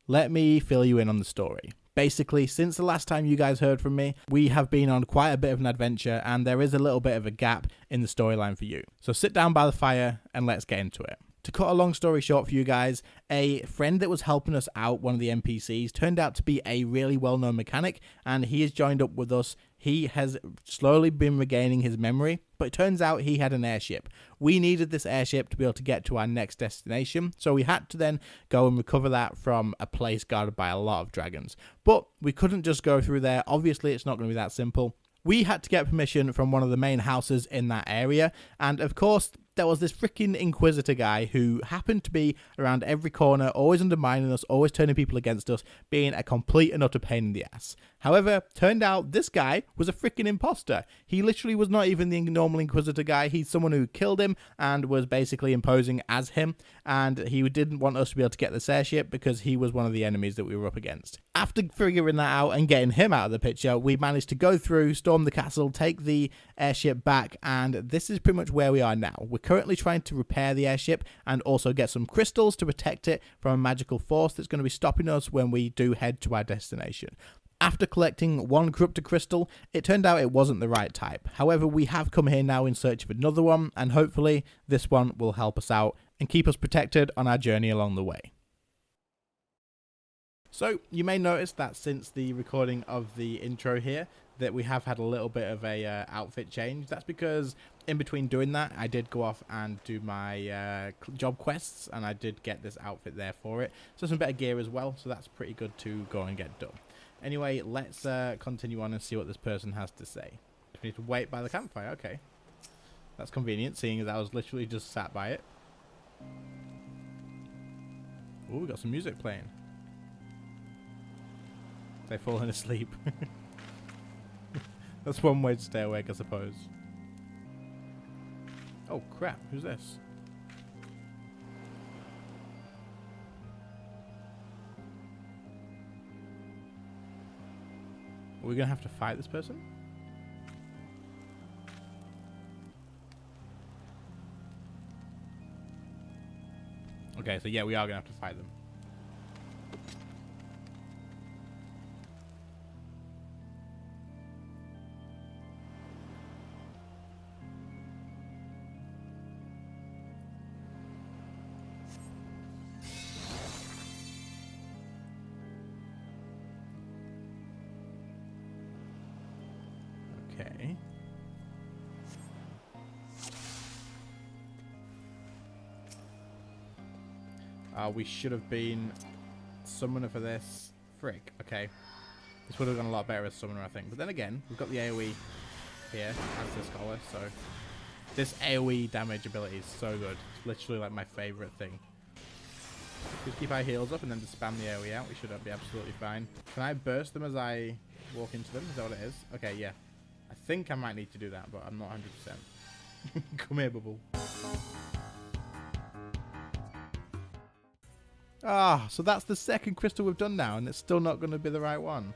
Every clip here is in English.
Let me fill you in on the story. Basically, since the last time you guys heard from me, we have been on quite a bit of an adventure, and there is a little bit of a gap in the storyline for you. So sit down by the fire and let's get into it. To cut a long story short for you guys, a friend that was helping us out, one of the NPCs, turned out to be a really well-known mechanic, and he has joined up with us. He has slowly been regaining his memory, but it turns out he had an airship. We needed this airship to be able to get to our next destination, so we had to then go and recover that from a place guarded by a lot of dragons. But we couldn't just go through there. Obviously, it's not going to be that simple. We had to get permission from one of the main houses in that area, and of course, there was this freaking Inquisitor guy who happened to be around every corner, always undermining us, always turning people against us, being a complete and utter pain in the ass. However, turned out this guy was a freaking imposter. He literally was not even the normal Inquisitor guy. He's someone who killed him and was basically imposing as him, and he didn't want us to be able to get this airship because he was one of the enemies that we were up against. After figuring that out and getting him out of the picture, we managed to go through, storm the castle, take the airship back, and this is pretty much where we are now. We're currently trying to repair the airship and also get some crystals to protect it from a magical force that's going to be stopping us when we do head to our destination. After collecting one corrupted crystal, it turned out it wasn't the right type. However, we have come here now in search of another one, and hopefully this one will help us out and keep us protected on our journey along the way. So, you may notice that since the recording of the intro here, that we have had a little bit of a outfit change. That's because in between doing that, I did go off and do my job quests, and I did get this outfit there for it. So some better gear as well, so that's pretty good to go and get done. Anyway, let's continue on and see what this person has to say. We need to wait by the campfire, okay. That's convenient, seeing as I was literally just sat by it. Oh, we got some music playing. They've fallen asleep. That's one way to stay awake, I suppose. Oh crap, who's this? Are we gonna have to fight this person? Okay, so yeah, we are gonna have to fight them. Okay. We should have been summoner for this. Frick. Okay. This would have gone a lot better as summoner, I think. But then again, we've got the AoE here as the scholar, so this AoE damage ability is so good. It's literally like my favorite thing. Just keep our heals up and then just spam the AoE out. We should be absolutely fine. Can I burst them as I walk into them? Is that what it is? Okay, yeah. I think I might need to do that, but I'm not 100%. Come here, Bubble. Ah, so that's the second crystal we've done now, and it's still not going to be the right one.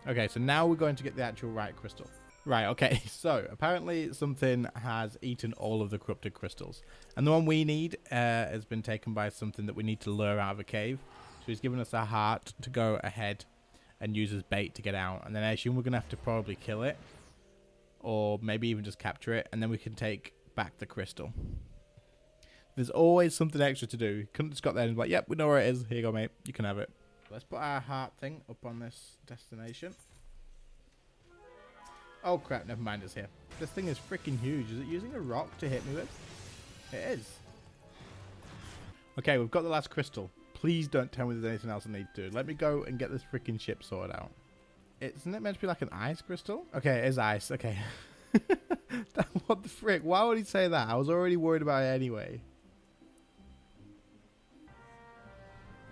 Okay, so now we're going to get the actual right crystal. Right, okay, so apparently something has eaten all of the corrupted crystals. And the one we need has been taken by something that we need to lure out of a cave. So he's given us a heart to go ahead and use as bait to get out. And then I assume we're going to have to probably kill it. Or maybe even just capture it, and then we can take back the crystal. There's always something extra to do. You couldn't just got there and be like, yep, we know where it is. Here you go, mate. You can have it. Let's put our heart thing up on this destination. Oh, crap. Never mind. It's here. This thing is freaking huge. Is it using a rock to hit me with? It is. Okay, we've got the last crystal. Please don't tell me there's anything else I need to do. Let me go and get this freaking ship sorted out. Isn't it meant to be like an ice crystal? Okay, it is ice. Okay. What the frick? Why would he say that? I was already worried about it anyway.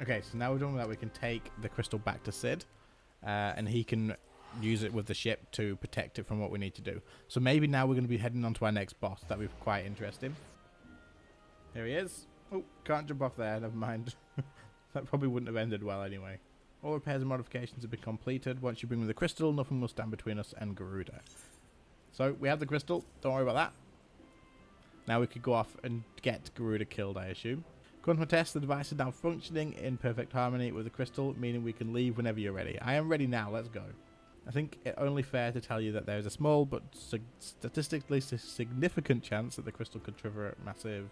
Okay, so now we're done with that. We can take the crystal back to Sid. And he can use it with the ship to protect it from what we need to do. So maybe now we're going to be heading on to our next boss. That'd be quite interesting. Here he is. Oh, can't jump off there. Never mind. That probably wouldn't have ended well anyway. All repairs and modifications have been completed. Once you bring me the crystal, nothing will stand between us and Garuda. So, we have the crystal. Don't worry about that. Now we could go off and get Garuda killed, I assume. According to my test, the device is now functioning in perfect harmony with the crystal, meaning we can leave whenever you're ready. I am ready now, let's go. I think it's only fair to tell you that there is a small but statistically significant chance that the crystal could trigger a massive...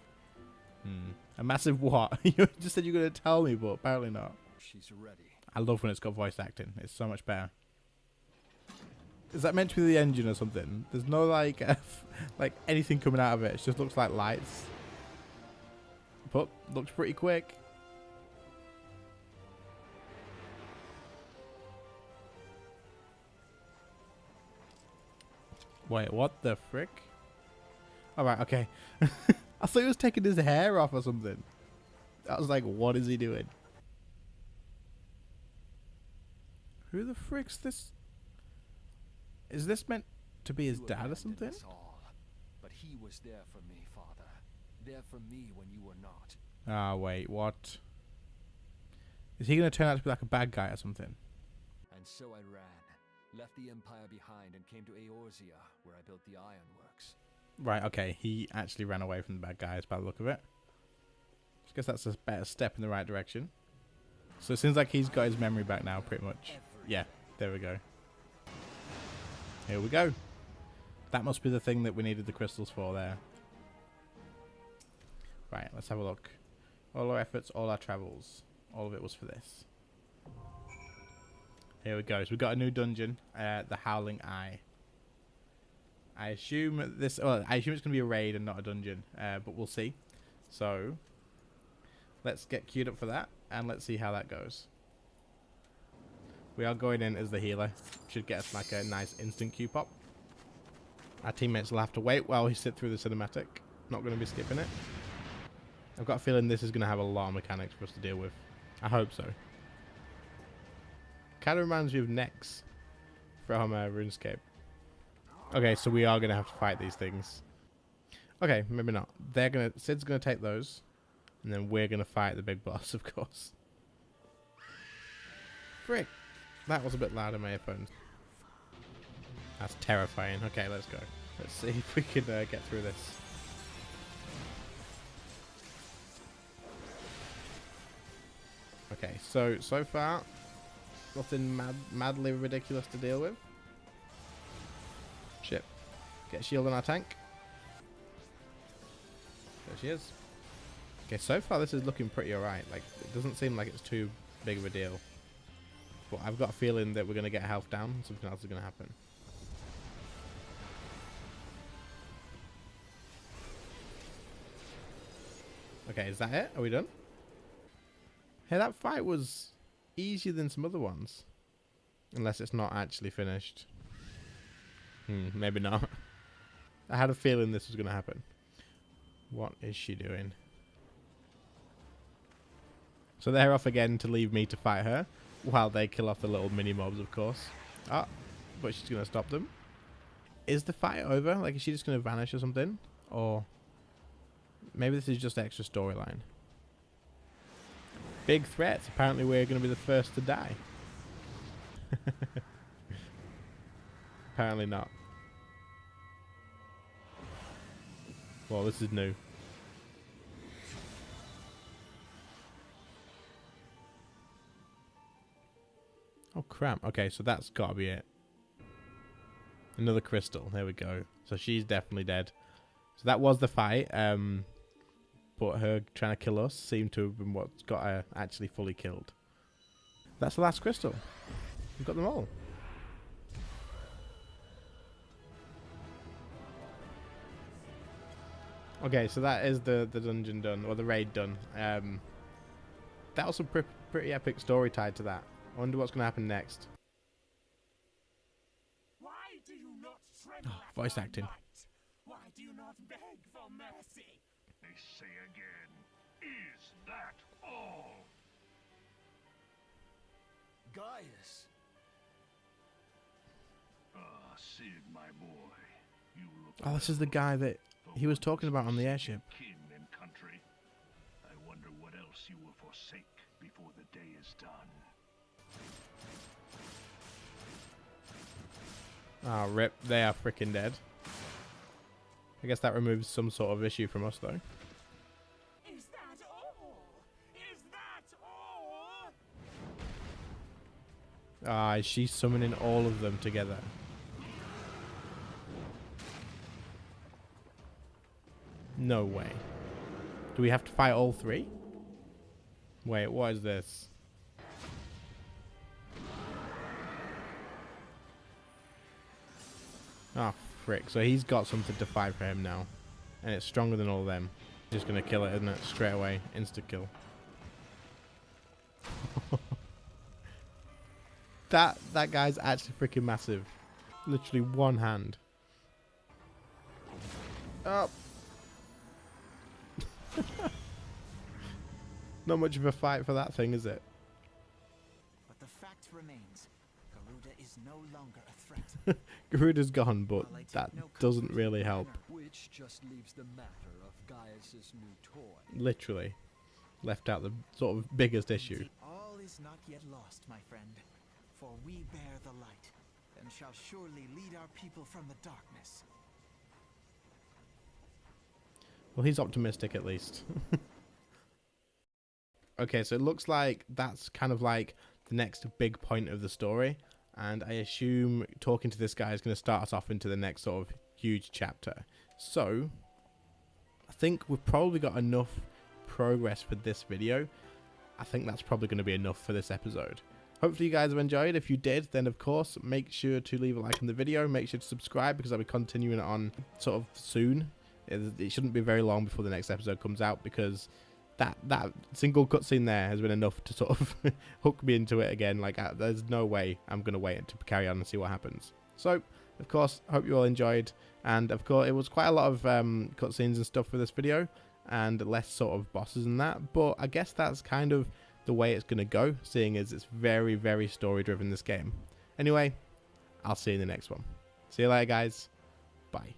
A massive what? You just said you were going to tell me, but apparently not. She's ready. I love when it's got voice acting. It's so much better. Is that meant to be the engine or something? There's no like anything coming out of it. It just looks like lights. But looks pretty quick. Wait, what the frick? Alright, okay. I thought he was taking his hair off or something. I was like, what is he doing? Who the frick's this? Is this meant to be his dad or something? But he was there for me, Father. There for me when you were not. Ah, wait, what? Is he going to turn out to be like a bad guy or something? And so I ran, left the Empire behind and came to Eorzea, where I built the ironworks. Right, okay, he actually ran away from the bad guys by the look of it. I guess that's a better step in the right direction. So it seems like he's got his memory back now, pretty much. Yeah, there we go. Here we go. That must be the thing that we needed the crystals for there. Right, let's have a look. All our efforts, all our travels. All of it was for this. Here we go. So we've got a new dungeon. The Howling Eye. I assume this... Well, I assume it's going to be a raid and not a dungeon. But we'll see. So, let's get queued up for that. And let's see how that goes. We are going in as the healer. Should get us like a nice instant queue pop. Our teammates will have to wait while we sit through the cinematic. Not going to be skipping it. I've got a feeling this is going to have a lot of mechanics for us to deal with. I hope so. Kind of reminds me of Nex from RuneScape. Okay, so we are going to have to fight these things. Okay, maybe not. Sid's going to take those. And then we're going to fight the big boss, of course. Frick. That was a bit loud in my earphones. That's terrifying. Okay, let's go. Let's see if we can get through this. Okay, so far, nothing madly ridiculous to deal with. Shit. Get a shield on our tank. There she is. Okay, so far this is looking pretty alright. Like, it doesn't seem like it's too big of a deal. But I've got a feeling that we're going to get health down and something else is going to happen. Okay, is that it? Are we done? Hey, that fight was easier than some other ones. Unless it's not actually finished. Maybe not. I had a feeling this was going to happen. What is she doing? So they're off again to leave me to fight her. While they kill off the little mini-mobs, of course. Ah, but she's going to stop them. Is the fight over? Like, is she just going to vanish or something? Or maybe this is just extra storyline. Big threats. Apparently we're going to be the first to die. Apparently not. Well, this is new. Oh crap. Okay, so that's got to be it. Another crystal. There we go. So she's definitely dead. So that was the fight. But her trying to kill us seemed to have been what's got her actually fully killed. That's the last crystal. We've got them all. Okay, so that is the dungeon done, or the raid done. That was a pretty epic story tied to that. I wonder what's going to happen next. Why do you not tremble Voice acting. Why do you not beg for mercy? They say again, is that all? Gaius! Ah, Sid, my boy, you look. Oh, this is the guy that he was talking about on the airship. Kin and country. I wonder what else you will forsake before the day is done. Ah, rip. They are freaking dead. I guess that removes some sort of issue from us, though. Is that all? Ah, is she summoning all of them together? No way. Do we have to fight all three? Wait, what is this? Oh, frick. So he's got something to fight for him now. And it's stronger than all of them. Just gonna kill it, isn't it? Straight away. Insta kill. That guy's actually freaking massive. Literally one hand. Oh. Not much of a fight for that thing, is it? But the fact remains, Garuda is no longer a threat. Garuda's gone, but that doesn't really help. Which just leaves the matter of Gaius's new toy. Literally. Left out the sort of biggest issue. All is not yet lost, my friend. For we bear the light, and shall surely lead our people from the darkness. Well, he's optimistic at least. Okay, so it looks like that's kind of like the next big point of the story. And I assume talking to this guy is going to start us off into the next sort of huge chapter. So, I think we've probably got enough progress for this video. I think that's probably going to be enough for this episode. Hopefully you guys have enjoyed. If you did, then of course, make sure to leave a like on the video. Make sure to subscribe because I'll be continuing it on sort of soon. It shouldn't be very long before the next episode comes out because that single cutscene there has been enough to sort of hook me into it again. Like, there's no way I'm going to wait to carry on and see what happens. So, of course, hope you all enjoyed. And, of course, it was quite a lot of cutscenes and stuff for this video. And less sort of bosses and that. But I guess that's kind of the way it's going to go, seeing as it's very, very story-driven, this game. Anyway, I'll see you in the next one. See you later, guys. Bye.